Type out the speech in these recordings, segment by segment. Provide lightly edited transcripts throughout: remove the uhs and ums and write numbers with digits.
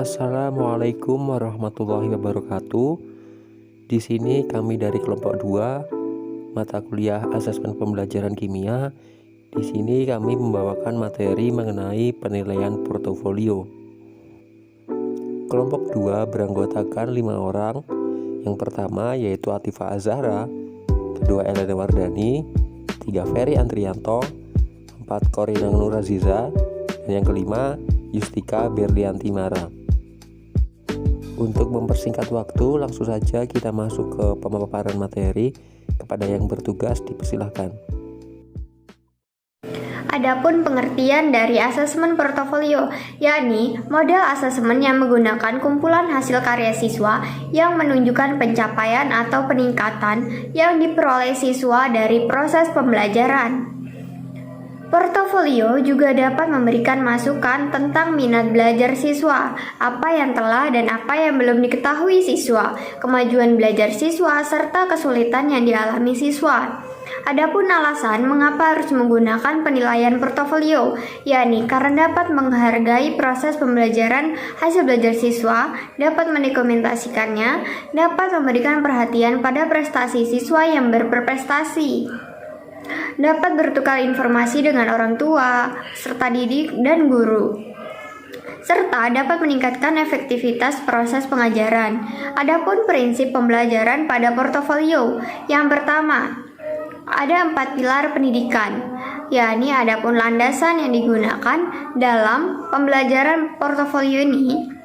Assalamualaikum warahmatullahi wabarakatuh. Di sini kami dari kelompok 2 mata kuliah asesmen pembelajaran kimia. Di sini kami membawakan materi mengenai penilaian portofolio. Kelompok 2 beranggotakan 5 orang. Yang pertama yaitu Atifah Azhara, kedua Elena Wardani, 3 Ferry Andrianto, 4 Korina Nuraziza, dan yang kelima Yustika Berlianti Mara. Untuk mempersingkat waktu, langsung saja kita masuk ke pemaparan materi. Kepada yang bertugas dipersilahkan. Adapun pengertian dari asesmen portofolio, yakni model asesmen yang menggunakan kumpulan hasil karya siswa yang menunjukkan pencapaian atau peningkatan yang diperoleh siswa dari proses pembelajaran. Portofolio juga dapat memberikan masukan tentang minat belajar siswa, apa yang telah dan apa yang belum diketahui siswa, kemajuan belajar siswa, serta kesulitan yang dialami siswa. Adapun alasan mengapa harus menggunakan penilaian portofolio, yakni karena dapat menghargai proses pembelajaran hasil belajar siswa, dapat mendokumentasikannya, dapat memberikan perhatian pada prestasi siswa yang berprestasi, dapat bertukar informasi dengan orang tua, peserta didik, dan guru, serta dapat meningkatkan efektivitas proses pengajaran. Adapun prinsip pembelajaran pada portofolio, yang pertama, ada 4 pilar pendidikan, yakni adapun landasan yang digunakan dalam pembelajaran portofolio ini.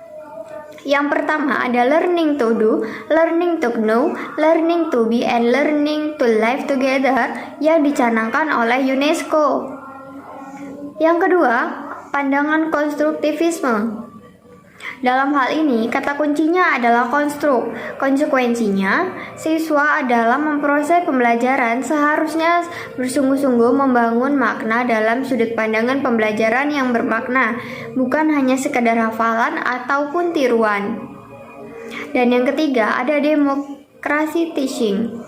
Yang pertama ada learning to do, learning to know, learning to be, and learning to live together yang dicanangkan oleh UNESCO. Yang kedua, pandangan konstruktivisme. Dalam hal ini, kata kuncinya adalah konstruk. Konsekuensinya, siswa dalam memproses pembelajaran seharusnya bersungguh-sungguh membangun makna dalam sudut pandangan pembelajaran yang bermakna, bukan hanya sekadar hafalan ataupun tiruan. Dan yang ketiga, ada demokrasi teaching.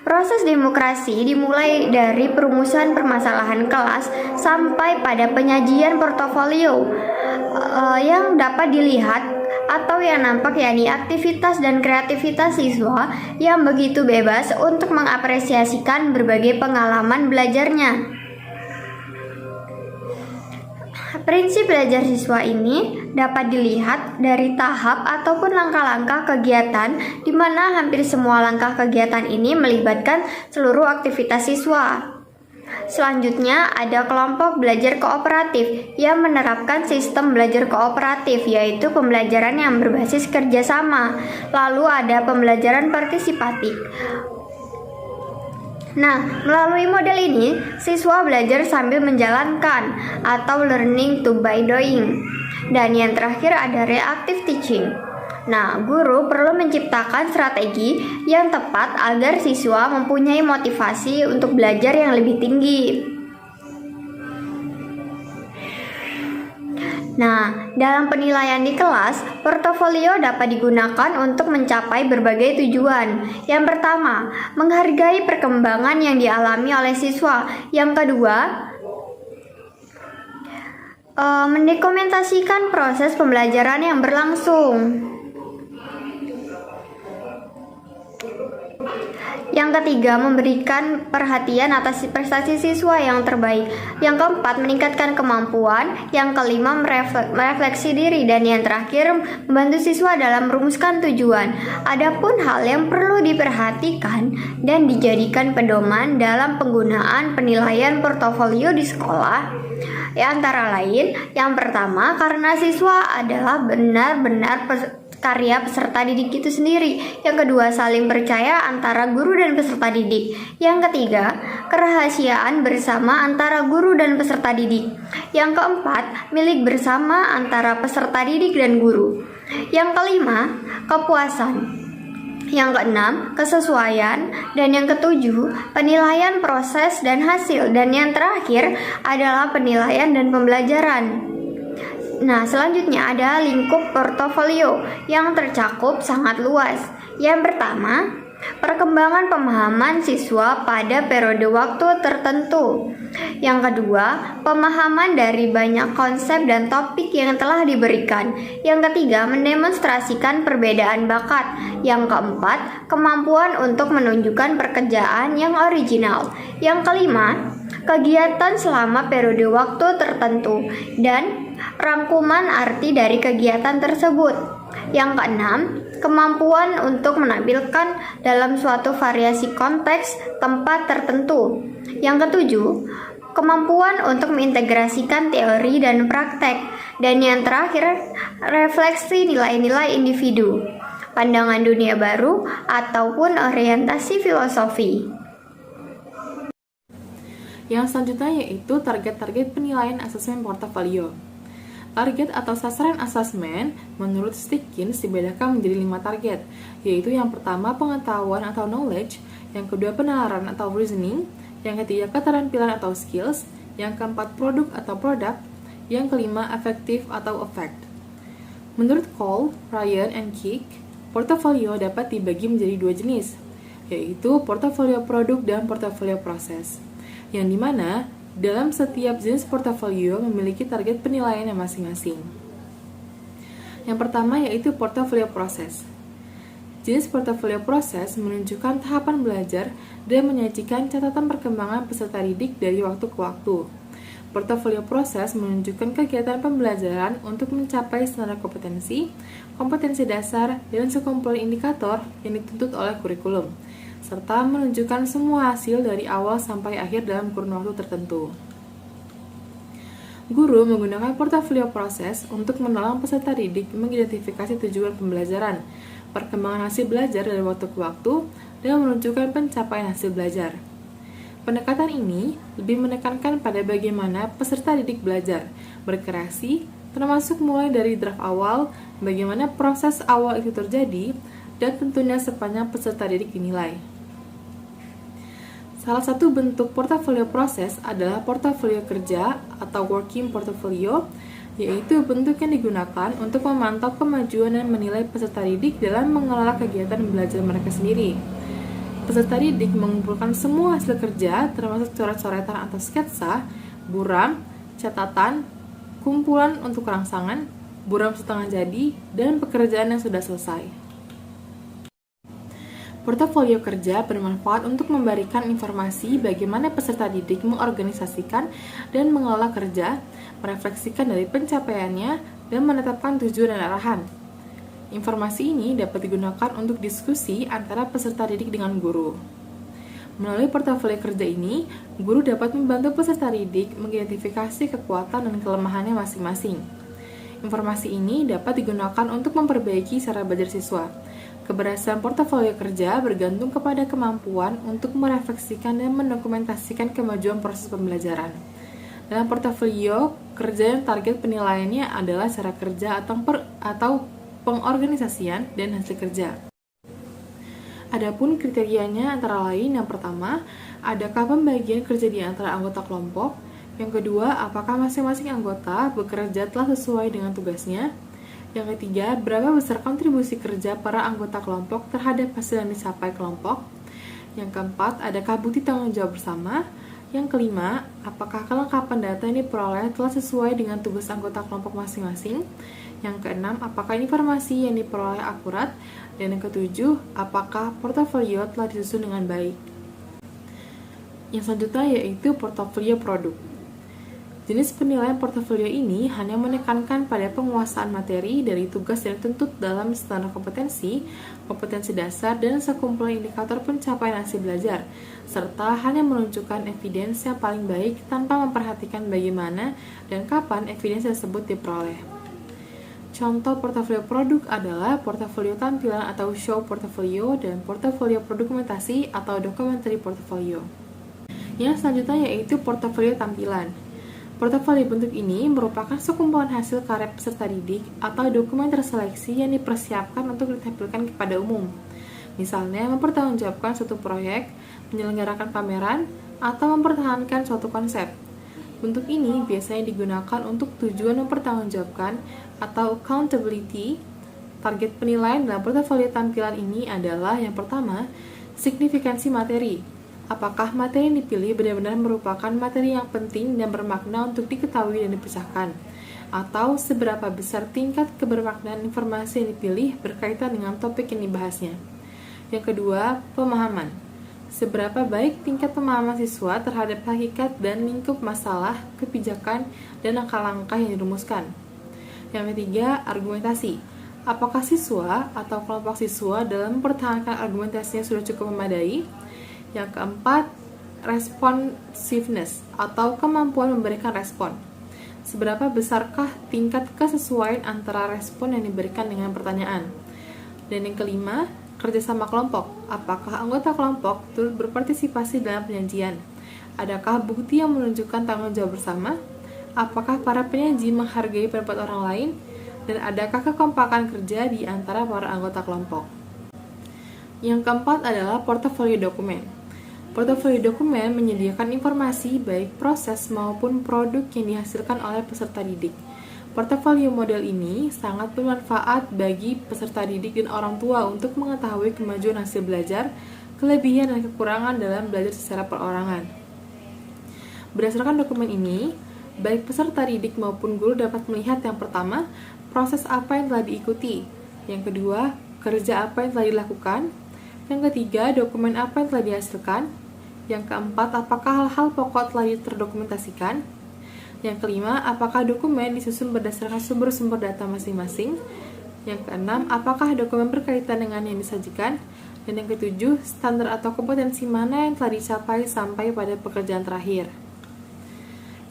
Proses demokrasi dimulai dari perumusan permasalahan kelas sampai pada penyajian portofolio yang dapat dilihat atau yang nampak, yakni aktivitas dan kreativitas siswa yang begitu bebas untuk mengapresiasikan berbagai pengalaman belajarnya. Prinsip belajar siswa ini dapat dilihat dari tahap ataupun langkah-langkah kegiatan, di mana hampir semua langkah kegiatan ini melibatkan seluruh aktivitas siswa. Selanjutnya ada kelompok belajar kooperatif yang menerapkan sistem belajar kooperatif, yaitu pembelajaran yang berbasis kerjasama. Lalu ada pembelajaran partisipatif. Nah, melalui model ini, siswa belajar sambil menjalankan atau learning to by doing. Dan yang terakhir ada reactive teaching. Nah, guru perlu menciptakan strategi yang tepat agar siswa mempunyai motivasi untuk belajar yang lebih tinggi. Nah, dalam penilaian di kelas, portofolio dapat digunakan untuk mencapai berbagai tujuan. Yang pertama, menghargai perkembangan yang dialami oleh siswa. Yang kedua, mendokumentasikan proses pembelajaran yang berlangsung. Yang ketiga, memberikan perhatian atas prestasi siswa yang terbaik. Yang keempat, meningkatkan kemampuan. Yang kelima, merefleksi diri. Dan yang terakhir, membantu siswa dalam merumuskan tujuan. Adapun hal yang perlu diperhatikan dan dijadikan pedoman dalam penggunaan penilaian portofolio di sekolah, antara lain, yang pertama, karena siswa adalah benar-benar karya peserta didik itu sendiri. Yang kedua, saling percaya antara guru dan peserta didik. Yang ketiga, kerahasiaan bersama antara guru dan peserta didik. Yang keempat, milik bersama antara peserta didik dan guru. Yang kelima, kepuasan. Yang keenam, kesesuaian. Dan yang ketujuh, penilaian proses dan hasil. Dan yang terakhir adalah penilaian dan pembelajaran. Nah, selanjutnya ada lingkup portofolio yang tercakup sangat luas. Yang pertama, Perkembangan pemahaman siswa pada periode waktu tertentu. Yang kedua, pemahaman dari banyak konsep dan topik yang telah diberikan. Yang ketiga, mendemonstrasikan perbedaan bakat. Yang keempat, kemampuan untuk menunjukkan pekerjaan yang original. Yang kelima, kegiatan selama periode waktu tertentu dan rangkuman arti dari kegiatan tersebut. Yang keenam, kemampuan untuk menampilkan dalam suatu variasi konteks tempat tertentu. Yang ketujuh, kemampuan untuk mengintegrasikan teori dan praktek. Dan yang terakhir, refleksi nilai-nilai individu, pandangan dunia baru, ataupun orientasi filosofi. Yang selanjutnya yaitu target-target penilaian asesmen portofolio. Target atau sasaran asesmen menurut Stickins dibedakan menjadi 5 target, yaitu yang pertama pengetahuan atau knowledge, yang kedua penalaran atau reasoning, yang ketiga keterampilan atau skills, yang keempat produk atau product, yang kelima efektif atau effect. Menurut Cole, Ryan, and Kick, portofolio dapat dibagi menjadi 2 jenis, yaitu portofolio produk dan portofolio proses, yang dimana dalam setiap jenis portofolio memiliki target penilaian yang masing-masing. Yang pertama yaitu portofolio proses. Jenis portofolio proses menunjukkan tahapan belajar dan menyajikan catatan perkembangan peserta didik dari waktu ke waktu. Portofolio proses menunjukkan kegiatan pembelajaran untuk mencapai standar kompetensi, kompetensi dasar, dan sekumpulan indikator yang dituntut oleh kurikulum, serta menunjukkan semua hasil dari awal sampai akhir dalam kurun waktu tertentu. Guru menggunakan portofolio proses untuk menolong peserta didik mengidentifikasi tujuan pembelajaran, perkembangan hasil belajar dari waktu ke waktu, dan menunjukkan pencapaian hasil belajar. Pendekatan ini lebih menekankan pada bagaimana peserta didik belajar, berkreasi, termasuk mulai dari draft awal, bagaimana proses awal itu terjadi, dan tentunya sepanjang peserta didik dinilai. Salah satu bentuk portofolio proses adalah portofolio kerja atau working portfolio, yaitu bentuk yang digunakan untuk memantau kemajuan dan menilai peserta didik dalam mengelola kegiatan belajar mereka sendiri. Peserta didik mengumpulkan semua hasil kerja, termasuk coret-coretan atau sketsa, buram, catatan, kumpulan untuk rangsangan, buram setengah jadi, dan pekerjaan yang sudah selesai. Portofolio kerja bermanfaat untuk memberikan informasi bagaimana peserta didik mengorganisasikan dan mengelola kerja, merefleksikan dari pencapaiannya, dan menetapkan tujuan dan arahan. Informasi ini dapat digunakan untuk diskusi antara peserta didik dengan guru. Melalui portofolio kerja ini, guru dapat membantu peserta didik mengidentifikasi kekuatan dan kelemahannya masing-masing. Informasi ini dapat digunakan untuk memperbaiki cara belajar siswa. Keberhasilan portofolio kerja bergantung kepada kemampuan untuk merefleksikan dan mendokumentasikan kemajuan proses pembelajaran. Dalam portofolio kerja yang target penilaiannya adalah cara kerja atau pengorganisasian dan hasil kerja. Adapun kriterianya antara lain, yang pertama, adakah pembagian kerja di antara anggota kelompok? Yang kedua, apakah masing-masing anggota bekerja telah sesuai dengan tugasnya? Yang ketiga, berapa besar kontribusi kerja para anggota kelompok terhadap hasil yang dicapai kelompok? Yang keempat, adakah bukti tanggung jawab bersama? Yang kelima, apakah kelengkapan data yang diperoleh telah sesuai dengan tugas anggota kelompok masing-masing? Yang keenam, apakah informasi yang diperoleh akurat? Dan yang ketujuh, apakah portofolio telah disusun dengan baik? Yang selanjutnya yaitu portofolio produk. Jenis penilaian portofolio ini hanya menekankan pada penguasaan materi dari tugas yang dituntut dalam standar kompetensi, kompetensi dasar, dan sekumpulan indikator pencapaian hasil belajar, serta hanya menunjukkan evidence yang paling baik tanpa memperhatikan bagaimana dan kapan evidence tersebut diperoleh. Contoh portofolio produk adalah portofolio tampilan atau show portfolio dan portofolio dokumentasi atau documentary portfolio. Yang selanjutnya yaitu portofolio tampilan. Portofolio bentuk ini merupakan sekumpulan hasil karya peserta didik atau dokumen terseleksi yang dipersiapkan untuk ditampilkan kepada umum. Misalnya, mempertanggungjawabkan suatu proyek, menyelenggarakan pameran, atau mempertahankan suatu konsep. Bentuk ini biasanya digunakan untuk tujuan mempertanggungjawabkan atau accountability Target penilaian dalam portofolio tampilan ini adalah yang pertama, signifikansi materi. Apakah materi yang dipilih benar-benar merupakan materi yang penting dan bermakna untuk diketahui dan dipecahkan? Atau seberapa besar tingkat kebermaknaan informasi yang dipilih berkaitan dengan topik yang dibahasnya? Yang kedua, pemahaman. Seberapa baik tingkat pemahaman siswa terhadap hakikat dan lingkup masalah, kebijakan, dan langkah-langkah yang dirumuskan. Yang ketiga, argumentasi. Apakah siswa atau kelompok siswa dalam mempertahankan argumentasinya sudah cukup memadai? Yang keempat, responsiveness atau kemampuan memberikan respon. Seberapa besarkah tingkat kesesuaian antara respon yang diberikan dengan pertanyaan? Dan yang kelima, kerjasama kelompok. Apakah anggota kelompok turut berpartisipasi dalam penyajian? Adakah bukti yang menunjukkan tanggung jawab bersama? Apakah para penyaji menghargai pendapat orang lain? Dan adakah kekompakan kerja di antara para anggota kelompok? Yang keempat adalah portofolio dokumen. Portofolio dokumen menyediakan informasi baik proses maupun produk yang dihasilkan oleh peserta didik. Portofolio model ini sangat bermanfaat bagi peserta didik dan orang tua untuk mengetahui kemajuan hasil belajar, kelebihan dan kekurangan dalam belajar secara perorangan. Berdasarkan dokumen ini, baik peserta didik maupun guru dapat melihat yang pertama, proses apa yang telah diikuti. Yang kedua, kerja apa yang telah dilakukan. Yang ketiga, dokumen apa yang telah dihasilkan. Yang keempat, apakah hal-hal pokok telah terdokumentasikan. Yang kelima, apakah dokumen disusun berdasarkan sumber-sumber data masing-masing. Yang keenam, apakah dokumen berkaitan dengan yang disajikan. Dan yang ketujuh, standar atau kompetensi mana yang telah dicapai sampai pada pekerjaan terakhir.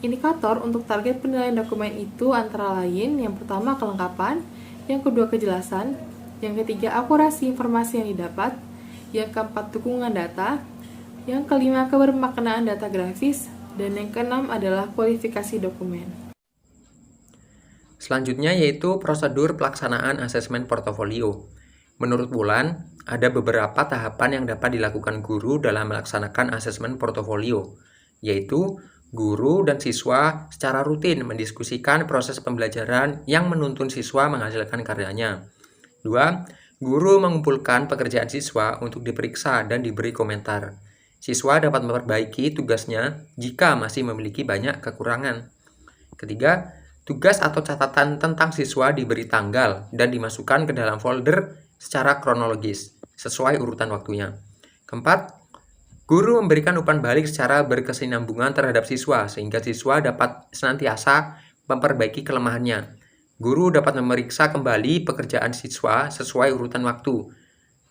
Indikator untuk target penilaian dokumen itu antara lain, yang pertama kelengkapan, yang kedua kejelasan, yang ketiga akurasi informasi yang didapat, yang keempat dukungan data, yang kelima kebermaknaan data grafis, dan yang keenam adalah kualifikasi dokumen. Selanjutnya yaitu prosedur pelaksanaan asesmen portofolio. Menurut Wulan, ada beberapa tahapan yang dapat dilakukan guru dalam melaksanakan asesmen portofolio, yaitu guru dan siswa secara rutin mendiskusikan proses pembelajaran yang menuntun siswa menghasilkan karyanya. 2. Guru mengumpulkan pekerjaan siswa untuk diperiksa dan diberi komentar. Siswa dapat memperbaiki tugasnya jika masih memiliki banyak kekurangan. Ketiga, tugas atau catatan tentang siswa diberi tanggal dan dimasukkan ke dalam folder secara kronologis, sesuai urutan waktunya. Keempat, guru memberikan umpan balik secara berkesinambungan terhadap siswa, sehingga siswa dapat senantiasa memperbaiki kelemahannya. Guru dapat memeriksa kembali pekerjaan siswa sesuai urutan waktu,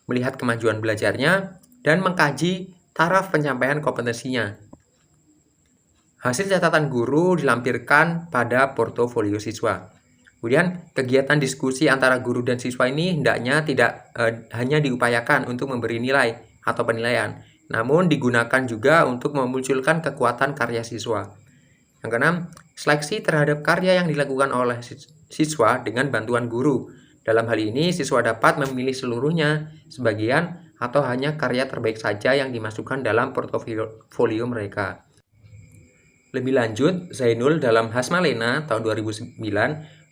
melihat kemajuan belajarnya, dan mengkaji taraf pencapaian kompetensinya. Hasil catatan guru dilampirkan pada portofolio siswa. Kemudian, kegiatan diskusi antara guru dan siswa ini hendaknya tidak hanya diupayakan untuk memberi nilai atau penilaian, namun digunakan juga untuk memunculkan kekuatan karya siswa. Yang keenam, seleksi terhadap karya yang dilakukan oleh siswa dengan bantuan guru. Dalam hal ini, siswa dapat memilih seluruhnya, sebagian, atau hanya karya terbaik saja yang dimasukkan dalam portofolio mereka. Lebih lanjut, Zainul dalam Hasmalena tahun 2009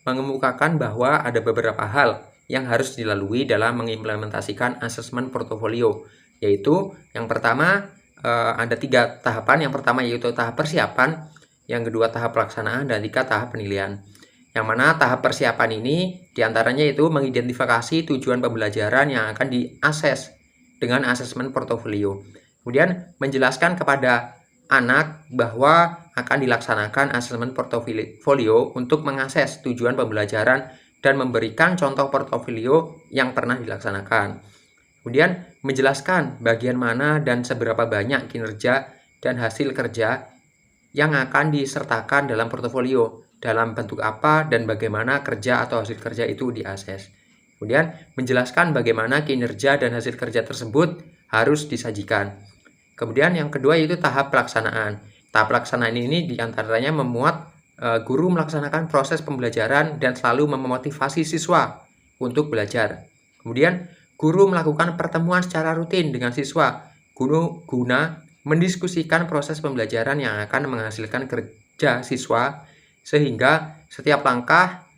mengemukakan bahwa ada beberapa hal yang harus dilalui dalam mengimplementasikan asesmen portofolio, yaitu yang pertama ada 3 tahapan. Yang pertama yaitu tahap persiapan, yang kedua tahap pelaksanaan, dan 3 tahap penilaian. Yang mana tahap persiapan ini diantaranya itu mengidentifikasi tujuan pembelajaran yang akan diakses dengan asesmen portofolio. Kemudian menjelaskan kepada anak bahwa akan dilaksanakan asesmen portofolio untuk mengakses tujuan pembelajaran dan memberikan contoh portofolio yang pernah dilaksanakan. Kemudian menjelaskan bagian mana dan seberapa banyak kinerja dan hasil kerja yang akan disertakan dalam portofolio, dalam bentuk apa dan bagaimana kerja atau hasil kerja itu diakses. Kemudian menjelaskan bagaimana kinerja dan hasil kerja tersebut harus disajikan. Kemudian yang kedua yaitu tahap pelaksanaan. Tahap pelaksanaan ini diantaranya memuat guru melaksanakan proses pembelajaran dan selalu memotivasi siswa untuk belajar. Kemudian guru melakukan pertemuan secara rutin dengan siswa guna mendiskusikan proses pembelajaran yang akan menghasilkan kerja siswa, sehingga setiap langkah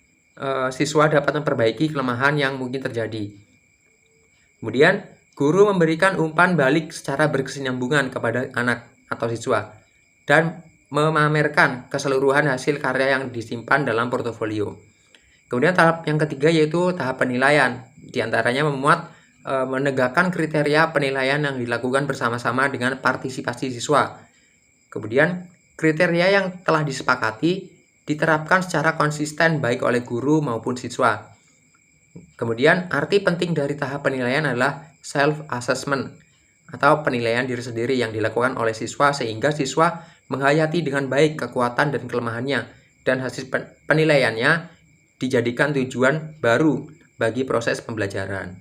siswa dapat memperbaiki kelemahan yang mungkin terjadi. Kemudian, guru memberikan umpan balik secara berkesinambungan kepada anak atau siswa dan memamerkan keseluruhan hasil karya yang disimpan dalam portofolio. Kemudian tahap yang ketiga yaitu tahap penilaian. Di antaranya menegakkan kriteria penilaian yang dilakukan bersama-sama dengan partisipasi siswa. Kemudian kriteria yang telah disepakati diterapkan secara konsisten baik oleh guru maupun siswa. Kemudian arti penting dari tahap penilaian adalah self-assessment atau penilaian diri sendiri yang dilakukan oleh siswa sehingga siswa menghayati dengan baik kekuatan dan kelemahannya dan hasil penilaiannya dijadikan tujuan baru bagi proses pembelajaran.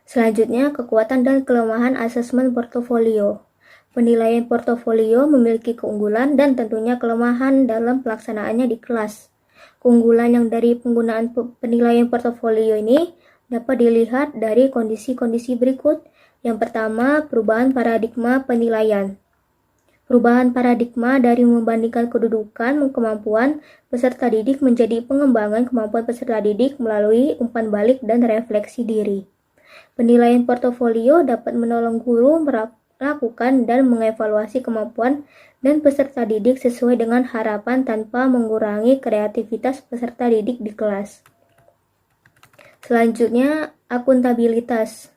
Selanjutnya, kekuatan dan kelemahan asesmen portofolio. Penilaian portofolio memiliki keunggulan dan tentunya kelemahan dalam pelaksanaannya di kelas. Keunggulan yang dari penggunaan penilaian portofolio ini dapat dilihat dari kondisi-kondisi berikut. Yang pertama, perubahan paradigma penilaian. Perubahan paradigma dari membandingkan kedudukan kemampuan peserta didik menjadi pengembangan kemampuan peserta didik melalui umpan balik dan refleksi diri. Penilaian portofolio dapat menolong guru melakukan dan mengevaluasi kemampuan dan peserta didik sesuai dengan harapan tanpa mengurangi kreativitas peserta didik di kelas. Selanjutnya, akuntabilitas.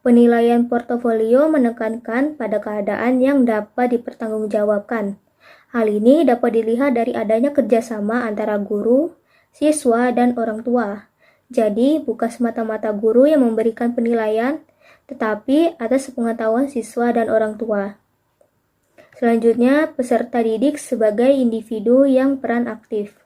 Penilaian portofolio menekankan pada keadaan yang dapat dipertanggungjawabkan. Hal ini dapat dilihat dari adanya kerjasama antara guru, siswa, dan orang tua. Jadi, bukan semata-mata guru yang memberikan penilaian, tetapi atas pengetahuan siswa dan orang tua. Selanjutnya, peserta didik sebagai individu yang peran aktif.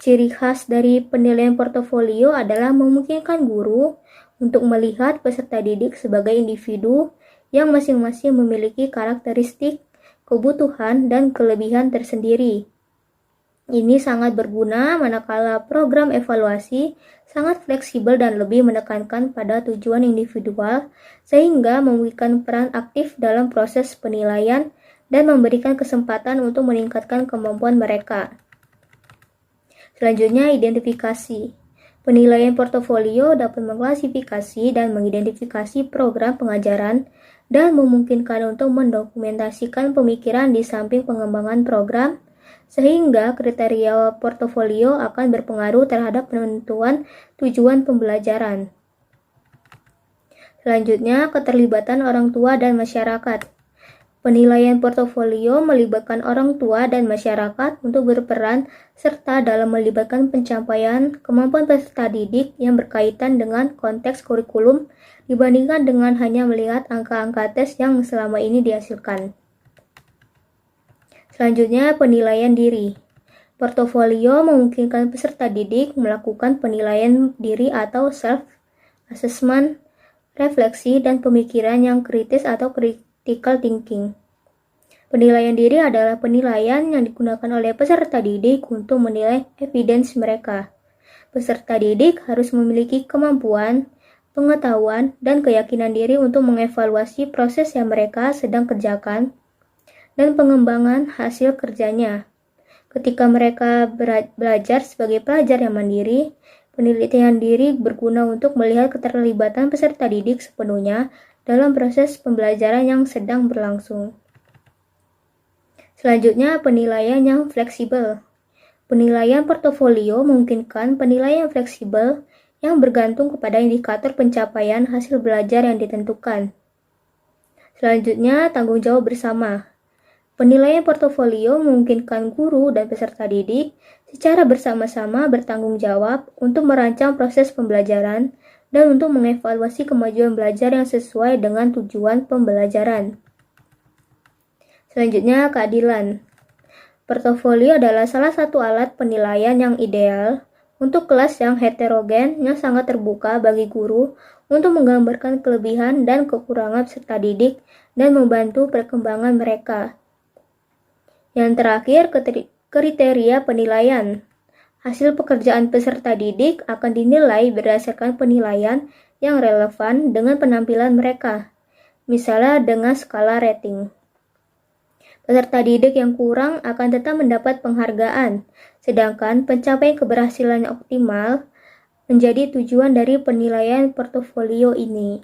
Ciri khas dari penilaian portofolio adalah memungkinkan guru untuk melihat peserta didik sebagai individu yang masing-masing memiliki karakteristik, kebutuhan, dan kelebihan tersendiri. Ini sangat berguna manakala program evaluasi sangat fleksibel dan lebih menekankan pada tujuan individual sehingga memberikan peran aktif dalam proses penilaian dan memberikan kesempatan untuk meningkatkan kemampuan mereka. Selanjutnya, identifikasi. Penilaian portofolio dapat mengklasifikasi dan mengidentifikasi program pengajaran dan memungkinkan untuk mendokumentasikan pemikiran di samping pengembangan program, sehingga kriteria portofolio akan berpengaruh terhadap penentuan tujuan pembelajaran. Selanjutnya, keterlibatan orang tua dan masyarakat. Penilaian portofolio melibatkan orang tua dan masyarakat untuk berperan serta dalam melibatkan pencapaian kemampuan peserta didik yang berkaitan dengan konteks kurikulum dibandingkan dengan hanya melihat angka-angka tes yang selama ini dihasilkan. Selanjutnya, penilaian diri. Portofolio memungkinkan peserta didik melakukan penilaian diri atau self-assessment, refleksi, dan pemikiran yang kritis atau critical thinking. Penilaian diri adalah penilaian yang digunakan oleh peserta didik untuk menilai evidence mereka. Peserta didik harus memiliki kemampuan, pengetahuan, dan keyakinan diri untuk mengevaluasi proses yang mereka sedang kerjakan dan pengembangan hasil kerjanya. Ketika mereka belajar sebagai pelajar yang mandiri, penilaian diri berguna untuk melihat keterlibatan peserta didik sepenuhnya dalam proses pembelajaran yang sedang berlangsung. Selanjutnya, penilaian yang fleksibel. Penilaian portofolio memungkinkan penilaian fleksibel yang bergantung kepada indikator pencapaian hasil belajar yang ditentukan. Selanjutnya, tanggung jawab bersama. Penilaian portofolio memungkinkan guru dan peserta didik secara bersama-sama bertanggung jawab untuk merancang proses pembelajaran dan untuk mengevaluasi kemajuan belajar yang sesuai dengan tujuan pembelajaran. Selanjutnya, keadilan. Portofolio adalah salah satu alat penilaian yang ideal untuk kelas yang heterogen yang sangat terbuka bagi guru untuk menggambarkan kelebihan dan kekurangan peserta didik dan membantu perkembangan mereka. Yang terakhir, kriteria penilaian. Hasil pekerjaan peserta didik akan dinilai berdasarkan penilaian yang relevan dengan penampilan mereka, misalnya dengan skala rating. Peserta didik yang kurang akan tetap mendapat penghargaan, sedangkan pencapaian keberhasilan yang optimal menjadi tujuan dari penilaian portofolio ini.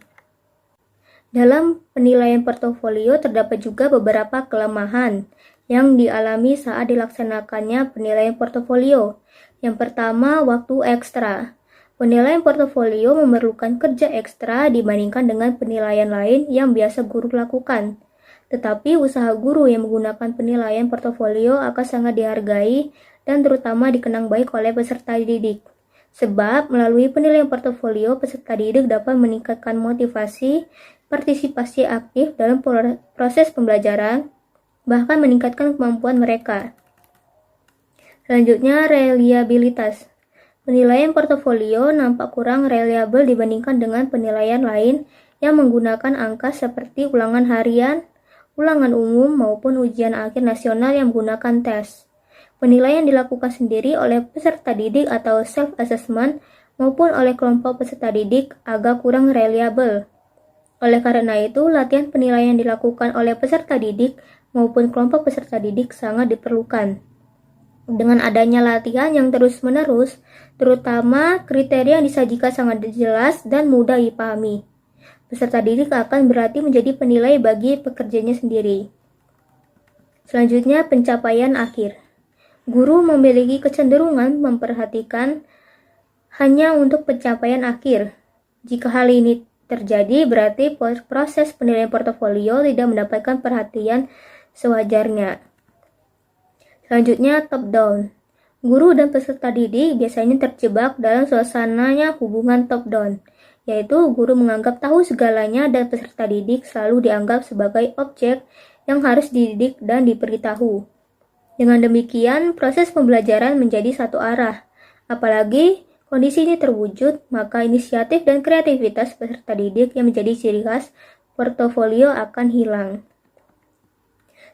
Dalam penilaian portofolio terdapat juga beberapa kelemahan yang dialami saat dilaksanakannya penilaian portofolio. Yang pertama, waktu ekstra. Penilaian portofolio memerlukan kerja ekstra dibandingkan dengan penilaian lain yang biasa guru lakukan. Tetapi usaha guru yang menggunakan penilaian portofolio akan sangat dihargai dan terutama dikenang baik oleh peserta didik. Sebab melalui penilaian portofolio, peserta didik dapat meningkatkan motivasi, partisipasi aktif dalam proses pembelajaran, bahkan meningkatkan kemampuan mereka. Selanjutnya, reliabilitas. Penilaian portofolio nampak kurang reliabel dibandingkan dengan penilaian lain yang menggunakan angka seperti ulangan harian, ulangan umum, maupun ujian akhir nasional yang menggunakan tes. Penilaian dilakukan sendiri oleh peserta didik atau self-assessment maupun oleh kelompok peserta didik agak kurang reliabel. Oleh karena itu, latihan penilaian dilakukan oleh peserta didik maupun kelompok peserta didik sangat diperlukan. Dengan adanya latihan yang terus-menerus, terutama kriteria yang disajikan sangat jelas dan mudah dipahami, peserta didik akan berarti menjadi penilai bagi pekerjanya sendiri. Selanjutnya, pencapaian akhir. Guru memiliki kecenderungan memperhatikan hanya untuk pencapaian akhir. Jika hal ini terjadi, berarti proses penilaian portofolio tidak mendapatkan perhatian sewajarnya. Selanjutnya, top down. Guru dan peserta didik biasanya terjebak dalam suasananya hubungan top down, yaitu guru menganggap tahu segalanya dan peserta didik selalu dianggap sebagai objek yang harus dididik dan diberitahu. Dengan demikian, proses pembelajaran menjadi satu arah. Apalagi kondisi ini terwujud, maka inisiatif dan kreativitas peserta didik yang menjadi ciri khas portofolio akan hilang.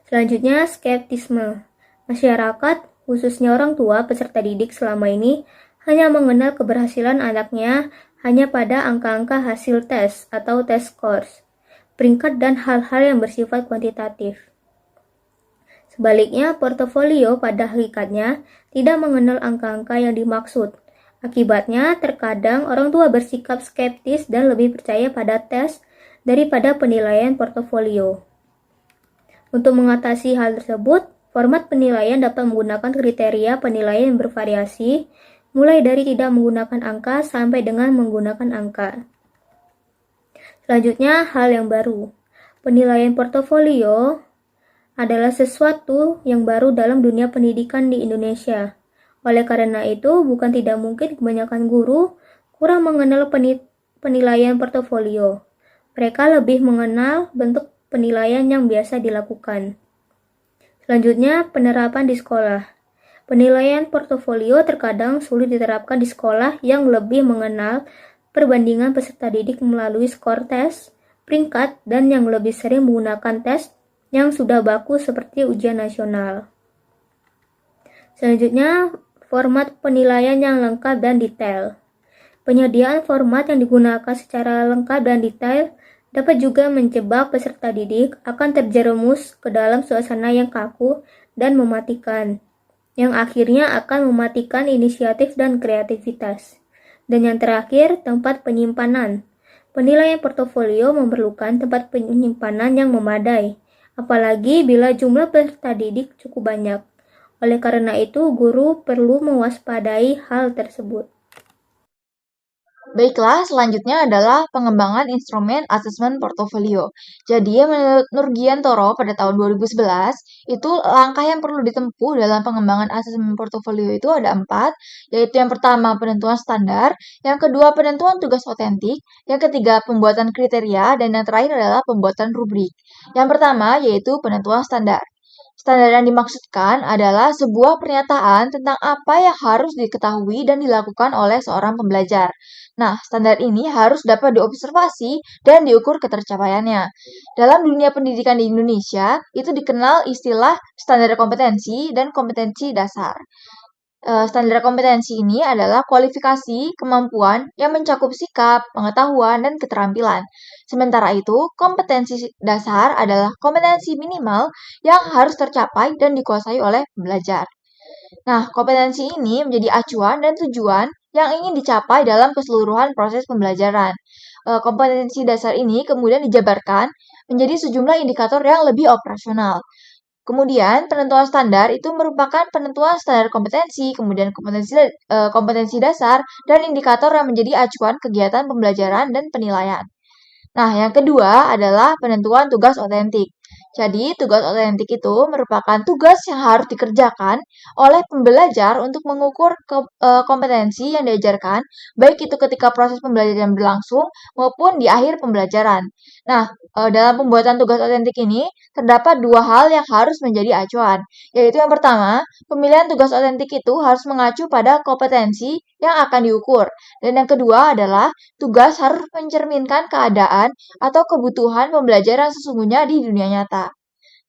Selanjutnya, skeptisme. Masyarakat, khususnya orang tua peserta didik selama ini, hanya mengenal keberhasilan anaknya hanya pada angka-angka hasil tes atau test scores, peringkat dan hal-hal yang bersifat kuantitatif. Sebaliknya, portofolio pada hakikatnya tidak mengenal angka-angka yang dimaksud. Akibatnya, terkadang orang tua bersikap skeptis dan lebih percaya pada tes daripada penilaian portofolio. Untuk mengatasi hal tersebut, format penilaian dapat menggunakan kriteria penilaian yang bervariasi, mulai dari tidak menggunakan angka sampai dengan menggunakan angka. Selanjutnya, hal yang baru. Penilaian portofolio adalah sesuatu yang baru dalam dunia pendidikan di Indonesia. Oleh karena itu, bukan tidak mungkin kebanyakan guru kurang mengenal penilaian portofolio. Mereka lebih mengenal bentuk penilaian yang biasa dilakukan. Selanjutnya, penerapan di sekolah. Penilaian portofolio terkadang sulit diterapkan di sekolah yang lebih mengenal perbandingan peserta didik melalui skor tes, peringkat, dan yang lebih sering menggunakan tes yang sudah baku seperti ujian nasional. Selanjutnya, format penilaian yang lengkap dan detail. Penyediaan format yang digunakan secara lengkap dan detail dapat juga menjebak peserta didik akan terjerumus ke dalam suasana yang kaku dan mematikan, yang akhirnya akan mematikan inisiatif dan kreativitas. Dan yang terakhir, tempat penyimpanan. Penilaian portofolio memerlukan tempat penyimpanan yang memadai, apalagi bila jumlah peserta didik cukup banyak. Oleh karena itu, guru perlu mewaspadai hal tersebut. Baiklah, selanjutnya adalah pengembangan instrumen asesmen portofolio. Jadi, menurut Nurgiantoro pada tahun 2011, itu langkah yang perlu ditempuh dalam pengembangan asesmen portofolio itu ada 4, yaitu yang pertama penentuan standar, yang kedua penentuan tugas otentik, yang ketiga pembuatan kriteria, dan yang terakhir adalah pembuatan rubrik. Yang pertama yaitu penentuan standar. Standar yang dimaksudkan adalah sebuah pernyataan tentang apa yang harus diketahui dan dilakukan oleh seorang pembelajar. Nah, standar ini harus dapat diobservasi dan diukur ketercapaiannya. Dalam dunia pendidikan di Indonesia, itu dikenal istilah standar kompetensi dan kompetensi dasar. Standar kompetensi ini adalah kualifikasi kemampuan yang mencakup sikap, pengetahuan, dan keterampilan. Sementara itu, kompetensi dasar adalah kompetensi minimal yang harus tercapai dan dikuasai oleh pembelajar. Nah, kompetensi ini menjadi acuan dan tujuan yang ingin dicapai dalam keseluruhan proses pembelajaran. Kompetensi dasar ini kemudian dijabarkan menjadi sejumlah indikator yang lebih operasional. Kemudian, penentuan standar itu merupakan penentuan standar kompetensi, kemudian kompetensi dasar, dan indikator yang menjadi acuan kegiatan pembelajaran dan penilaian. Nah, yang kedua adalah penentuan tugas otentik. Jadi, tugas otentik itu merupakan tugas yang harus dikerjakan oleh pembelajar untuk mengukur kompetensi yang diajarkan, baik itu ketika proses pembelajaran berlangsung maupun di akhir pembelajaran. Nah, dalam pembuatan tugas otentik ini, terdapat dua hal yang harus menjadi acuan, yaitu yang pertama, pemilihan tugas otentik itu harus mengacu pada kompetensi yang akan diukur, dan yang kedua adalah tugas harus mencerminkan keadaan atau kebutuhan pembelajaran sesungguhnya di dunia nyata.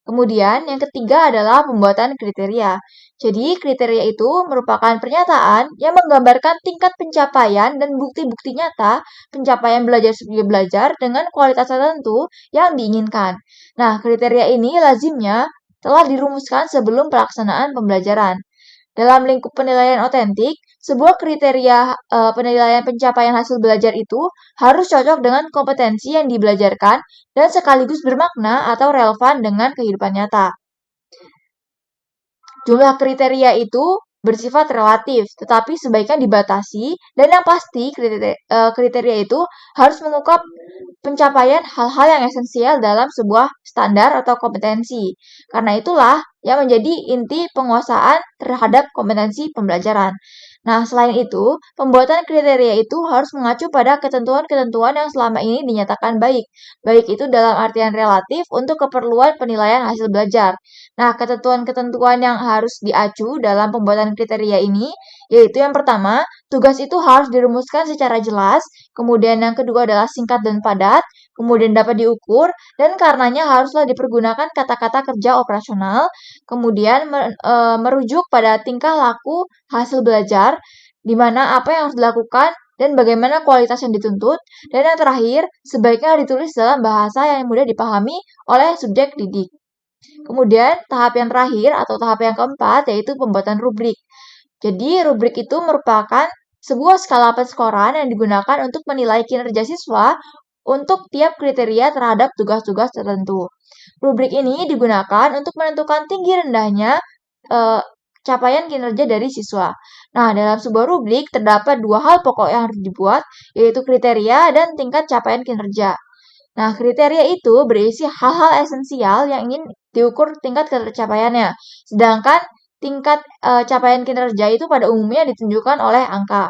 Kemudian, yang ketiga adalah pembuatan kriteria. Jadi, kriteria itu merupakan pernyataan yang menggambarkan tingkat pencapaian dan bukti-bukti nyata pencapaian belajar sebagai belajar dengan kualitas tertentu yang diinginkan. Nah, kriteria ini lazimnya telah dirumuskan sebelum pelaksanaan pembelajaran. Dalam lingkup penilaian otentik, sebuah kriteria penilaian pencapaian hasil belajar itu harus cocok dengan kompetensi yang dibelajarkan dan sekaligus bermakna atau relevan dengan kehidupan nyata. Jumlah kriteria itu bersifat relatif, tetapi sebaiknya dibatasi, dan yang pasti kriteria itu harus mengungkap pencapaian hal-hal yang esensial dalam sebuah standar atau kompetensi. Karena itulah yang menjadi inti penguasaan terhadap kompetensi pembelajaran. Nah, selain itu, pembuatan kriteria itu harus mengacu pada ketentuan-ketentuan yang selama ini dinyatakan baik itu dalam artian relatif untuk keperluan penilaian hasil belajar. Nah, ketentuan-ketentuan yang harus diacu dalam pembuatan kriteria ini, yaitu yang pertama, tugas itu harus dirumuskan secara jelas, kemudian yang kedua adalah singkat dan padat, kemudian dapat diukur, dan karenanya haruslah dipergunakan kata-kata kerja operasional, kemudian merujuk pada tingkah laku hasil belajar, di mana apa yang harus dilakukan dan bagaimana kualitas yang dituntut, dan yang terakhir, sebaiknya ditulis dalam bahasa yang mudah dipahami oleh subjek didik. Kemudian, tahap yang terakhir atau tahap yang keempat yaitu pembuatan rubrik. Jadi, rubrik itu merupakan sebuah skala penskoran yang digunakan untuk menilai kinerja siswa untuk tiap kriteria terhadap tugas-tugas tertentu. Rubrik ini digunakan untuk menentukan tinggi rendahnya capaian kinerja dari siswa. Nah, dalam sebuah rubrik terdapat dua hal pokok yang harus dibuat, yaitu kriteria dan tingkat capaian kinerja. Nah, kriteria itu berisi hal-hal esensial yang ingin diukur tingkat tercapaiannya, sedangkan tingkat capaian kinerja itu pada umumnya ditunjukkan oleh angka.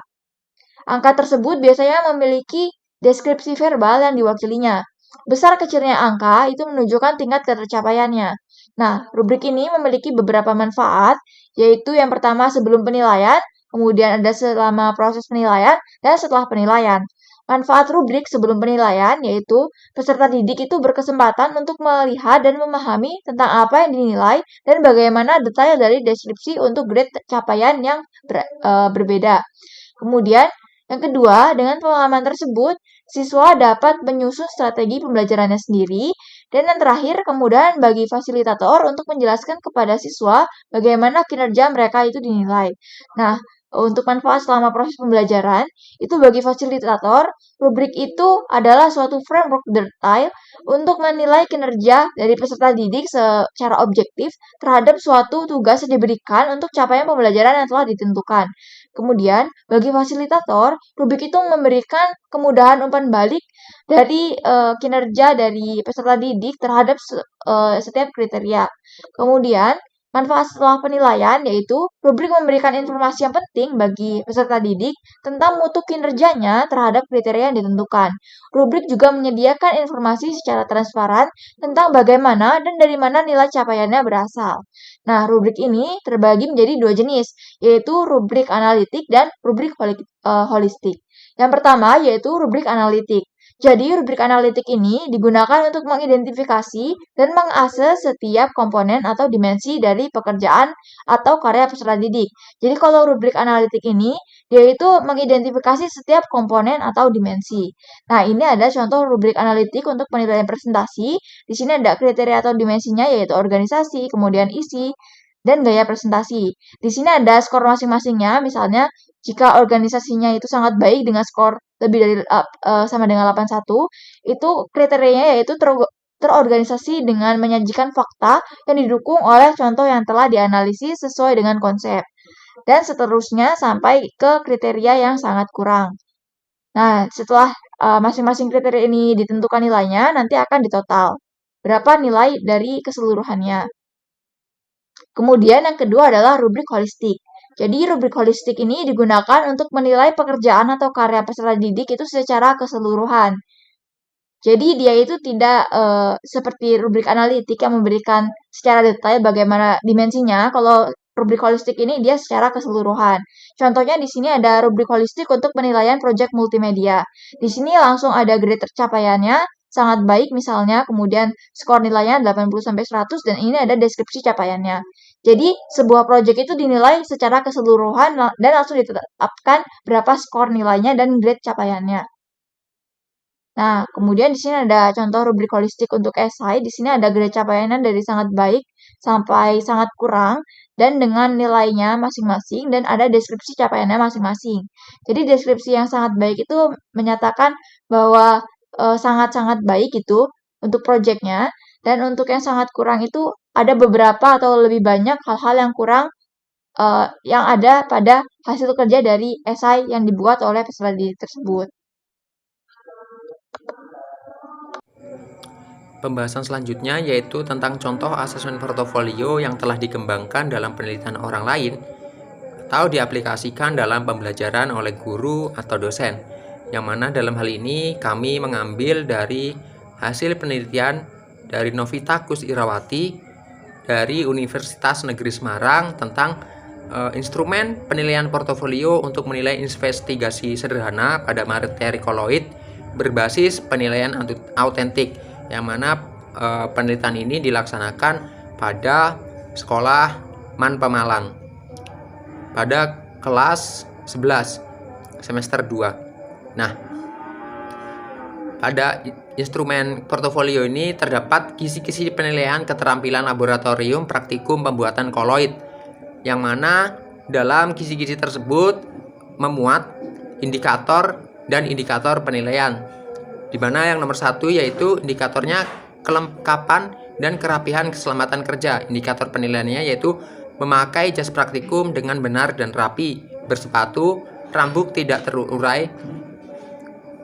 Angka tersebut biasanya memiliki deskripsi verbal yang diwakilinya. Besar kecilnya angka itu menunjukkan tingkat ketercapaiannya. Nah, rubrik ini memiliki beberapa manfaat, yaitu yang pertama sebelum penilaian, kemudian ada selama proses penilaian, dan setelah penilaian. Manfaat rubrik sebelum penilaian yaitu peserta didik itu berkesempatan untuk melihat dan memahami tentang apa yang dinilai dan bagaimana detail dari deskripsi untuk grade capaian yang berbeda. Kemudian, yang kedua, dengan pemahaman tersebut, siswa dapat menyusun strategi pembelajarannya sendiri. Dan yang terakhir, kemudian bagi fasilitator untuk menjelaskan kepada siswa bagaimana kinerja mereka itu dinilai. Nah, untuk manfaat selama proses pembelajaran, itu bagi fasilitator, rubrik itu adalah suatu framework detail untuk menilai kinerja dari peserta didik secara objektif terhadap suatu tugas yang diberikan untuk capaian pembelajaran yang telah ditentukan. Kemudian, bagi fasilitator, rubrik itu memberikan kemudahan umpan balik dari kinerja dari peserta didik terhadap setiap kriteria. Kemudian, manfaat setelah penilaian yaitu rubrik memberikan informasi yang penting bagi peserta didik tentang mutu kinerjanya terhadap kriteria yang ditentukan. Rubrik juga menyediakan informasi secara transparan tentang bagaimana dan dari mana nilai capaiannya berasal. Nah, rubrik ini terbagi menjadi dua jenis, yaitu rubrik analitik dan rubrik holistik. Yang pertama yaitu rubrik analitik. Jadi, rubrik analitik ini digunakan untuk mengidentifikasi dan mengakses setiap komponen atau dimensi dari pekerjaan atau karya peserta didik. Jadi, kalau rubrik analitik ini, dia itu mengidentifikasi setiap komponen atau dimensi. Nah, ini ada contoh rubrik analitik untuk penilaian presentasi. Di sini ada kriteria atau dimensinya, yaitu organisasi, kemudian isi, dan gaya presentasi. Di sini ada skor masing-masingnya, misalnya jika organisasinya itu sangat baik dengan skor lebih dari sama dengan 81, itu kriterianya yaitu terorganisasi dengan menyajikan fakta yang didukung oleh contoh yang telah dianalisis sesuai dengan konsep. Dan seterusnya sampai ke kriteria yang sangat kurang. Nah, setelah masing-masing kriteria ini ditentukan nilainya, nanti akan ditotal. Berapa nilai dari keseluruhannya. Kemudian yang kedua adalah rubrik holistik. Jadi rubrik holistik ini digunakan untuk menilai pekerjaan atau karya peserta didik itu secara keseluruhan. Jadi dia itu tidak seperti rubrik analitik yang memberikan secara detail bagaimana dimensinya. Kalau rubrik holistik ini dia secara keseluruhan. Contohnya di sini ada rubrik holistik untuk penilaian proyek multimedia. Di sini langsung ada grade tercapaiannya, sangat baik misalnya, kemudian skor nilainya 80-100 dan ini ada deskripsi capaiannya. Jadi sebuah proyek itu dinilai secara keseluruhan dan langsung ditetapkan berapa skor nilainya dan grade capaiannya. Nah, kemudian di sini ada contoh rubrik holistik untuk esai. Di sini ada grade capaiannya dari sangat baik sampai sangat kurang dan dengan nilainya masing-masing dan ada deskripsi capaiannya masing-masing. Jadi deskripsi yang sangat baik itu menyatakan bahwa sangat-sangat baik itu untuk proyeknya dan untuk yang sangat kurang itu ada beberapa atau lebih banyak hal-hal yang kurang yang ada pada hasil kerja dari esai yang dibuat oleh peserta didik tersebut. Pembahasan selanjutnya yaitu tentang contoh asesmen portofolio yang telah dikembangkan dalam penelitian orang lain atau diaplikasikan dalam pembelajaran oleh guru atau dosen, yang mana dalam hal ini kami mengambil dari hasil penelitian dari Novita Kusirawati dari Universitas Negeri Semarang tentang instrumen penilaian portofolio untuk menilai investigasi sederhana pada materi koloid berbasis penilaian autentik, yang mana penelitian ini dilaksanakan pada sekolah MAN Pemalang pada kelas 11 semester 2. Nah, pada instrumen portofolio ini terdapat kisi-kisi penilaian keterampilan laboratorium praktikum pembuatan koloid, yang mana dalam kisi-kisi tersebut memuat indikator dan indikator penilaian, di mana yang nomor 1 yaitu indikatornya kelengkapan dan kerapihan keselamatan kerja. Indikator penilaiannya yaitu memakai jas praktikum dengan benar dan rapi, bersepatu, rambut tidak terurai.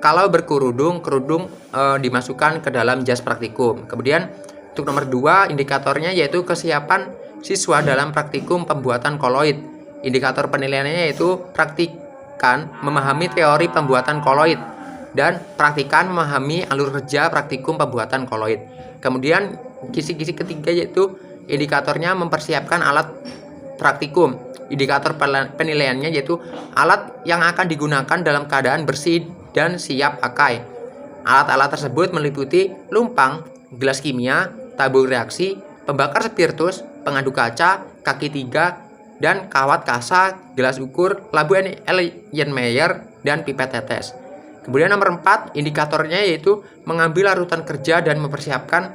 Kalau berkerudung, kerudung dimasukkan ke dalam jas praktikum. Kemudian untuk nomor 2 indikatornya yaitu kesiapan siswa dalam praktikum pembuatan koloid. Indikator penilaiannya yaitu praktikan memahami teori pembuatan koloid dan praktikan memahami alur kerja praktikum pembuatan koloid. Kemudian kisi-kisi ketiga yaitu indikatornya mempersiapkan alat praktikum. Indikator penilaiannya yaitu alat yang akan digunakan dalam keadaan bersih dan siap pakai. Alat-alat tersebut meliputi lumpang, gelas kimia, tabung reaksi, pembakar spiritus, pengaduk kaca, kaki 3, dan kawat kasa, gelas ukur, labu Erlenmeyer, dan pipet tetes. Kemudian nomor 4, indikatornya yaitu mengambil larutan kerja dan mempersiapkan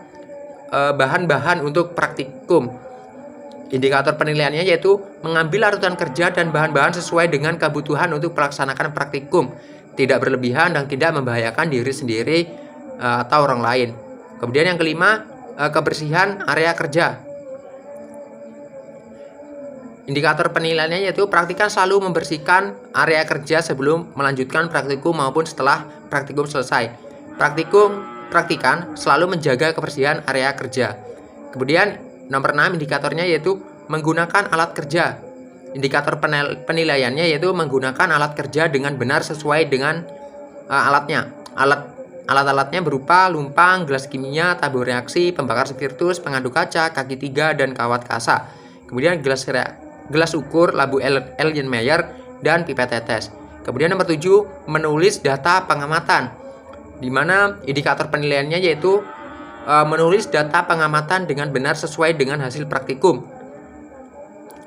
bahan-bahan untuk praktikum. Indikator penilaiannya yaitu mengambil larutan kerja dan bahan-bahan sesuai dengan kebutuhan untuk melaksanakan praktikum, tidak berlebihan dan tidak membahayakan diri sendiri atau orang lain. Kemudian yang kelima, kebersihan area kerja. Indikator penilaiannya yaitu praktikan selalu membersihkan area kerja sebelum melanjutkan praktikum maupun setelah praktikum selesai. Praktikan selalu menjaga kebersihan area kerja. Kemudian nomor 6 indikatornya yaitu menggunakan alat kerja. Indikator penilaiannya yaitu menggunakan alat kerja dengan benar sesuai dengan alatnya. Alat-alatnya berupa lumpang, gelas kimia, tabung reaksi, pembakar spiritus, pengaduk kaca, kaki 3, dan kawat kasa. Kemudian gelas ukur, labu Erlenmeyer, dan pipet tetes. Kemudian nomor 7, menulis data pengamatan. di mana indikator penilaiannya yaitu menulis data pengamatan dengan benar sesuai dengan hasil praktikum.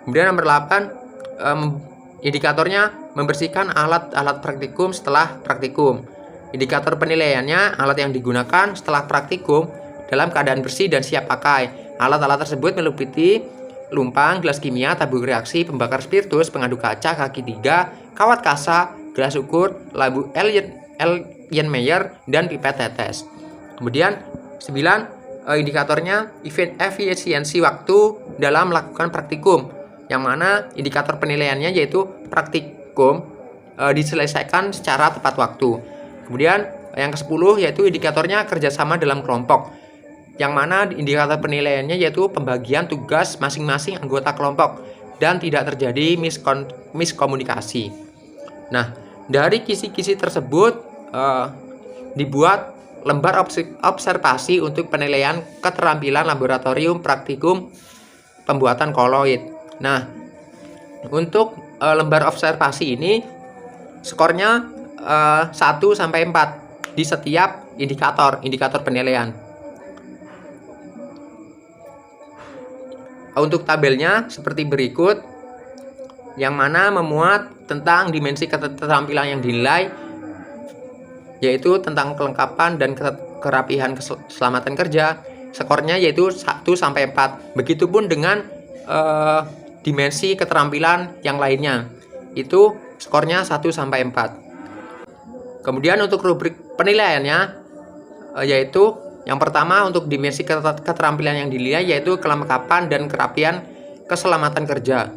Kemudian nomor 8, indikatornya membersihkan alat-alat praktikum setelah praktikum. Indikator penilaiannya alat yang digunakan setelah praktikum dalam keadaan bersih dan siap pakai. Alat-alat tersebut meliputi lumpang, gelas kimia, tabung reaksi, pembakar spiritus, pengaduk kaca, kaki 3, kawat kasa, gelas ukur, labu Erlenmeyer, dan pipet tetes. Kemudian 9, indikatornya efisiensi waktu dalam melakukan praktikum, yang mana indikator penilaiannya yaitu praktikum diselesaikan secara tepat waktu. Kemudian yang ke-10 yaitu indikatornya kerjasama dalam kelompok, yang mana indikator penilaiannya yaitu pembagian tugas masing-masing anggota kelompok dan tidak terjadi miskomunikasi. Nah, dari kisi-kisi tersebut dibuat lembar observasi untuk penilaian keterampilan laboratorium praktikum pembuatan koloid. Nah, untuk lembar observasi ini skornya 1-4 di setiap indikator penilaian. Untuk tabelnya seperti berikut, yang mana memuat tentang dimensi keterampilan yang dinilai, yaitu tentang kelengkapan dan kerapihan keselamatan kerja. Skornya yaitu 1-4. Begitupun dengan dimensi keterampilan yang lainnya, itu skornya 1-4. Kemudian untuk rubrik penilaiannya yaitu yang pertama untuk dimensi keterampilan yang dinilai yaitu kelengkapan dan kerapihan keselamatan kerja.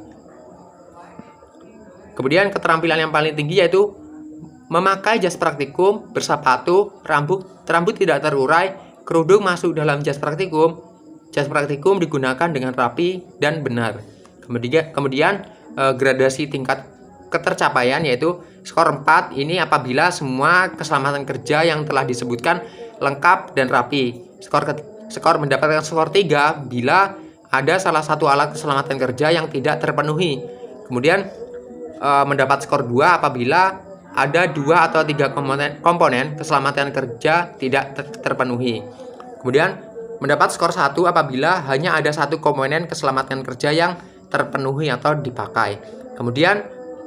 Kemudian keterampilan yang paling tinggi yaitu memakai jas praktikum, bersepatu, rambut tidak terurai, kerudung masuk dalam jas praktikum. Jas praktikum digunakan dengan rapi dan benar. Kemudian gradasi tingkat ketercapaian yaitu skor 4 ini apabila semua keselamatan kerja yang telah disebutkan lengkap dan rapi. Skor mendapatkan skor 3 bila ada salah satu alat keselamatan kerja yang tidak terpenuhi. Kemudian mendapat skor 2 apabila ada 2 atau 3 komponen keselamatan kerja tidak terpenuhi. Kemudian mendapat skor 1 apabila hanya ada 1 komponen keselamatan kerja yang terpenuhi atau dipakai. Kemudian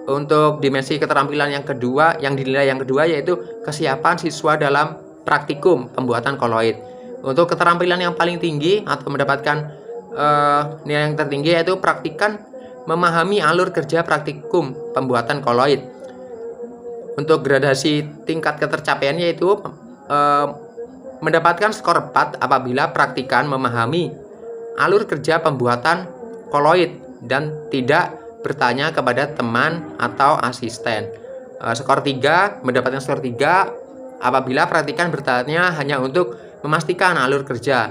untuk dimensi keterampilan yang kedua, yang dinilai yang kedua yaitu kesiapan siswa dalam praktikum pembuatan koloid. Untuk keterampilan yang paling tinggi atau mendapatkan nilai yang tertinggi yaitu praktikan memahami alur kerja praktikum pembuatan koloid. Untuk gradasi tingkat ketercapaian yaitu mendapatkan skor 4 apabila praktikan memahami alur kerja pembuatan koloid dan tidak bertanya kepada teman atau asisten. Skor 3 mendapatkan skor 3 apabila praktikan bertanya hanya untuk memastikan alur kerja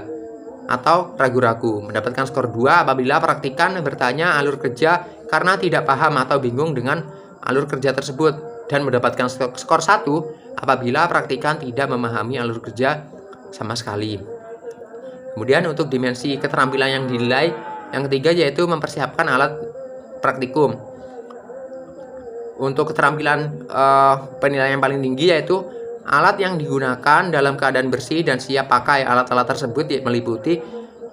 atau ragu-ragu. Mendapatkan skor 2 apabila praktikan bertanya alur kerja karena tidak paham atau bingung dengan alur kerja tersebut. Dan mendapatkan skor 1 apabila praktikan tidak memahami alur kerja sama sekali. Kemudian untuk dimensi keterampilan yang dinilai yang ketiga yaitu mempersiapkan alat praktikum. Untuk keterampilan penilaian yang paling tinggi yaitu alat yang digunakan dalam keadaan bersih dan siap pakai. Alat-alat tersebut meliputi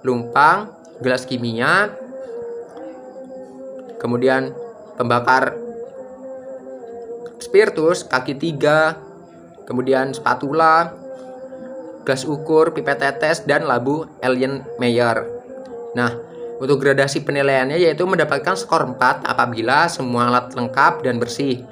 lumpang, gelas kimia, kemudian pembakar spiritus, kaki 3, kemudian spatula, gelas ukur, pipet tetes, dan labu Erlenmeyer. Nah, untuk gradasi penilaiannya yaitu mendapatkan skor 4 apabila semua alat lengkap dan bersih.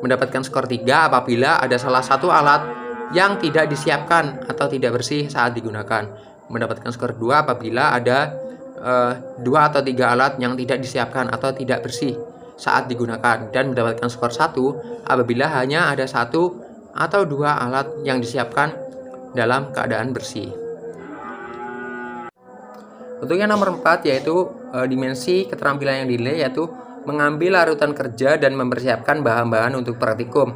Mendapatkan skor 3 apabila ada salah satu alat yang tidak disiapkan atau tidak bersih saat digunakan. Mendapatkan skor 2 apabila ada 2 atau 3 alat yang tidak disiapkan atau tidak bersih saat digunakan, dan mendapatkan skor 1 apabila hanya ada 1 atau 2 alat yang disiapkan dalam keadaan bersih. Untuk yang nomor 4 yaitu dimensi keterampilan yang dinilai yaitu mengambil larutan kerja dan mempersiapkan bahan-bahan untuk praktikum.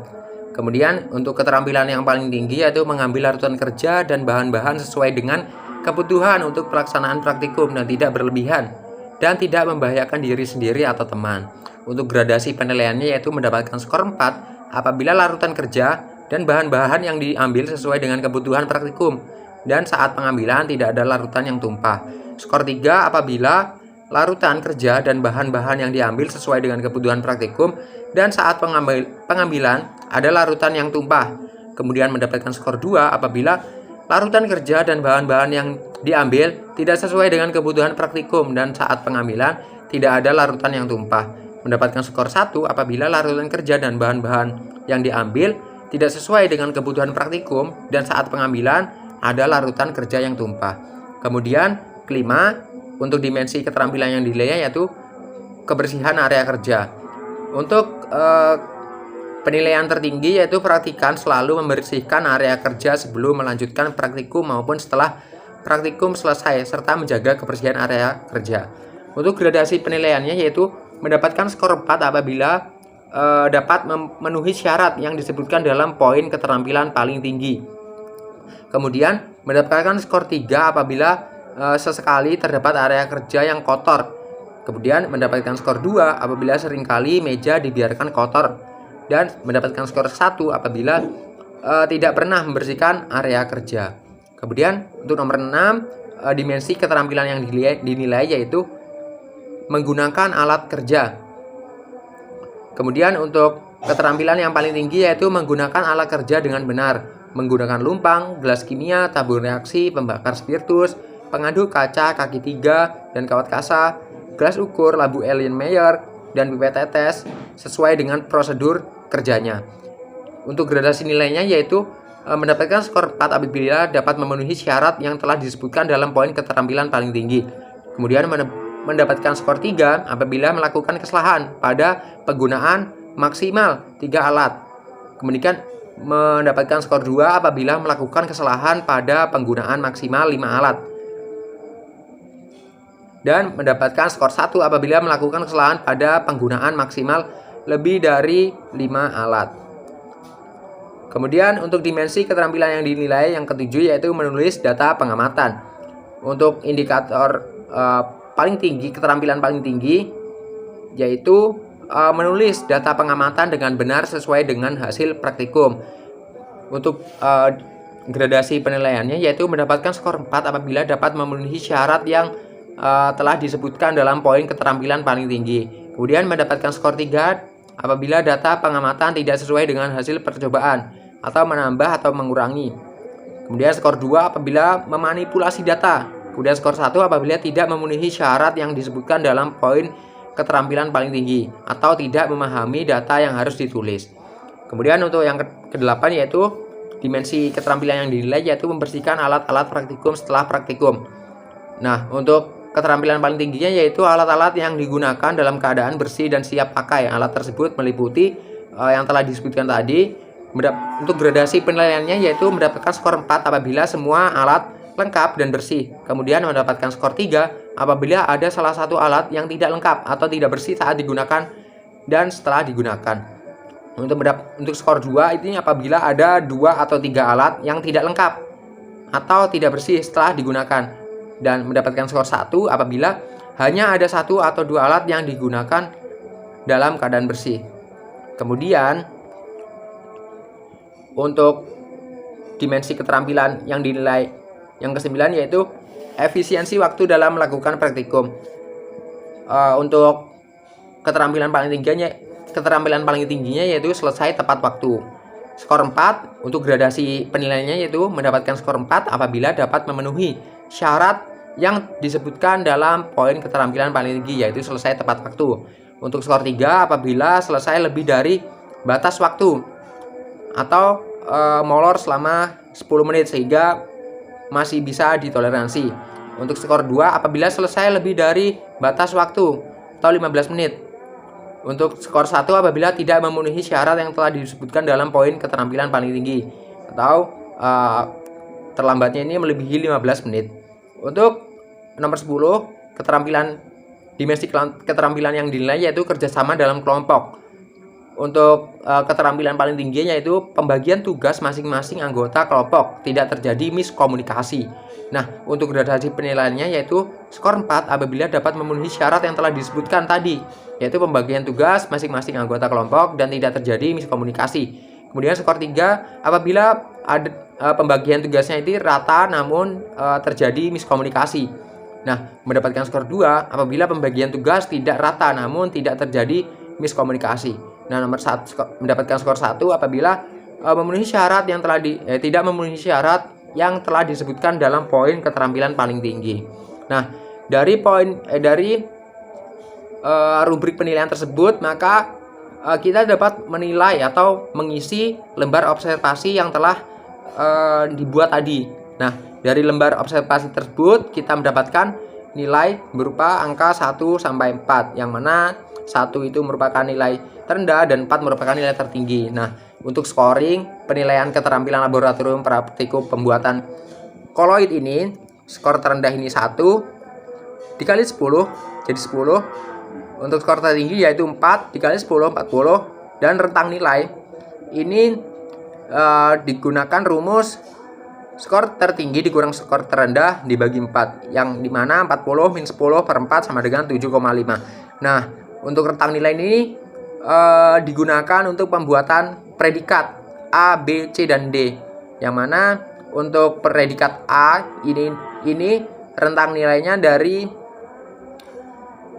Kemudian untuk keterampilan yang paling tinggi yaitu mengambil larutan kerja dan bahan-bahan sesuai dengan kebutuhan untuk pelaksanaan praktikum dan tidak berlebihan dan tidak membahayakan diri sendiri atau teman. Untuk gradasi penilaiannya yaitu mendapatkan skor 4 apabila larutan kerja dan bahan-bahan yang diambil sesuai dengan kebutuhan praktikum, dan saat pengambilan tidak ada larutan yang tumpah. Skor 3 apabila larutan kerja dan bahan-bahan yang diambil sesuai dengan kebutuhan praktikum, dan saat pengambilan ada larutan yang tumpah. Kemudian mendapatkan skor 2 apabila larutan kerja dan bahan-bahan yang diambil tidak sesuai dengan kebutuhan praktikum, dan saat pengambilan tidak ada larutan yang tumpah. Mendapatkan skor 1 apabila larutan kerja dan bahan-bahan yang diambil tidak sesuai dengan kebutuhan praktikum, dan saat pengambilan ada larutan kerja yang tumpah. Kemudian kelima, untuk dimensi keterampilan yang dinilai yaitu kebersihan area kerja. Untuk penilaian tertinggi yaitu perhatikan selalu membersihkan area kerja sebelum melanjutkan praktikum maupun setelah praktikum selesai, serta menjaga kebersihan area kerja. Untuk gradasi penilaiannya yaitu mendapatkan skor 4 apabila dapat memenuhi syarat yang disebutkan dalam poin keterampilan paling tinggi. Kemudian mendapatkan skor 3 apabila sesekali terdapat area kerja yang kotor. Kemudian mendapatkan skor 2 apabila seringkali meja dibiarkan kotor, dan mendapatkan skor 1 apabila tidak pernah membersihkan area kerja. Kemudian untuk nomor 6, dimensi keterampilan yang dinilai yaitu menggunakan alat kerja. Kemudian untuk keterampilan yang paling tinggi yaitu menggunakan alat kerja dengan benar, menggunakan lumpang, gelas kimia, tabung reaksi, pembakar spiritus, pengaduk kaca, kaki 3, dan kawat kasa, gelas ukur, labu Erlenmeyer, dan pipet tetes sesuai dengan prosedur kerjanya. Untuk gradasi nilainya yaitu mendapatkan skor 4 apabila dapat memenuhi syarat yang telah disebutkan dalam poin keterampilan paling tinggi. Kemudian mendapatkan skor 3 apabila melakukan kesalahan pada penggunaan maksimal 3 alat. Kemudian mendapatkan skor 2 apabila melakukan kesalahan pada penggunaan maksimal 5 alat. Dan mendapatkan skor 1 apabila melakukan kesalahan pada penggunaan maksimal lebih dari 5 alat. Kemudian untuk dimensi keterampilan yang dinilai yang ketujuh yaitu menulis data pengamatan. Untuk indikator paling tinggi, keterampilan paling tinggi yaitu menulis data pengamatan dengan benar sesuai dengan hasil praktikum. Untuk gradasi penilaiannya yaitu mendapatkan skor 4 apabila dapat memenuhi syarat yang telah disebutkan dalam poin keterampilan paling tinggi. Kemudian mendapatkan skor 3 apabila data pengamatan tidak sesuai dengan hasil percobaan atau menambah atau mengurangi. Kemudian skor 2 apabila memanipulasi data. Kemudian skor 1 apabila tidak memenuhi syarat yang disebutkan dalam poin keterampilan paling tinggi atau tidak memahami data yang harus ditulis. Kemudian untuk yang ke-8 yaitu dimensi keterampilan yang dinilai yaitu membersihkan alat-alat praktikum setelah praktikum. Nah, untuk keterampilan paling tingginya yaitu alat-alat yang digunakan dalam keadaan bersih dan siap pakai. Alat tersebut meliputi yang telah disebutkan tadi. Untuk gradasi penilaiannya yaitu mendapatkan skor 4 apabila semua alat lengkap dan bersih. Kemudian mendapatkan skor 3 apabila ada salah satu alat yang tidak lengkap atau tidak bersih saat digunakan dan setelah digunakan. Untuk skor 2 itu apabila ada 2 atau 3 alat yang tidak lengkap atau tidak bersih setelah digunakan. Dan mendapatkan skor 1 apabila hanya ada 1 atau 2 alat yang digunakan dalam keadaan bersih. Kemudian untuk dimensi keterampilan yang dinilai yang ke-9 yaitu efisiensi waktu dalam melakukan praktikum. Untuk keterampilan paling tingginya yaitu selesai tepat waktu. Skor 4 untuk gradasi penilaiannya yaitu mendapatkan skor 4 apabila dapat memenuhi syarat yang disebutkan dalam poin keterampilan paling tinggi yaitu selesai tepat waktu. Untuk skor 3 apabila selesai lebih dari batas waktu atau molor selama 10 menit sehingga masih bisa ditoleransi. Untuk skor 2 apabila selesai lebih dari batas waktu atau 15 menit. Untuk skor 1 apabila tidak memenuhi syarat yang telah disebutkan dalam poin keterampilan paling tinggi atau terlambatnya ini melebihi 15 menit. Untuk nomor 10 dimensi keterampilan yang dinilai yaitu kerjasama dalam kelompok. Untuk keterampilan paling tinggi yaitu pembagian tugas masing-masing anggota kelompok, tidak terjadi miskomunikasi. Nah, untuk gradasi penilaiannya yaitu skor 4 apabila dapat memenuhi syarat yang telah disebutkan tadi, yaitu pembagian tugas masing-masing anggota kelompok dan tidak terjadi miskomunikasi. Kemudian skor 3 apabila ada pembagian tugasnya itu rata namun terjadi miskomunikasi. Nah, mendapatkan skor 2 apabila pembagian tugas tidak rata namun tidak terjadi miskomunikasi. Nah, nomor 1 mendapatkan skor 1 apabila memenuhi syarat yang telah tidak memenuhi syarat yang telah disebutkan dalam poin keterampilan paling tinggi. Nah, dari rubrik penilaian tersebut maka kita dapat menilai atau mengisi lembar observasi yang telah dibuat tadi. Nah, dari lembar observasi tersebut kita mendapatkan nilai berupa angka 1 sampai 4, yang mana 1 itu merupakan nilai terendah dan 4 merupakan nilai tertinggi. Nah, untuk scoring penilaian keterampilan laboratorium praktikum pembuatan koloid ini, skor terendah ini 1 dikali 10 jadi 10. Untuk skor tertinggi yaitu 4 dikali 10 40, dan rentang nilai ini digunakan rumus skor tertinggi dikurang skor terendah dibagi 4, yang dimana 40 min 10 per 4 sama dengan 7,5. Nah, untuk rentang nilai ini digunakan untuk pembuatan predikat A, B, C, dan D, yang mana untuk predikat A ini rentang nilainya dari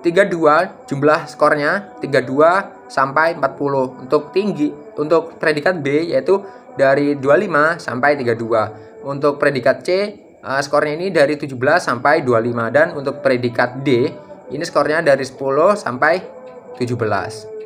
32, jumlah skornya 32 sampai 40. Untuk predikat B yaitu dari 25 sampai 32. Untuk predikat C skornya ini dari 17 sampai 25, dan untuk predikat D ini skornya dari 10 sampai 17.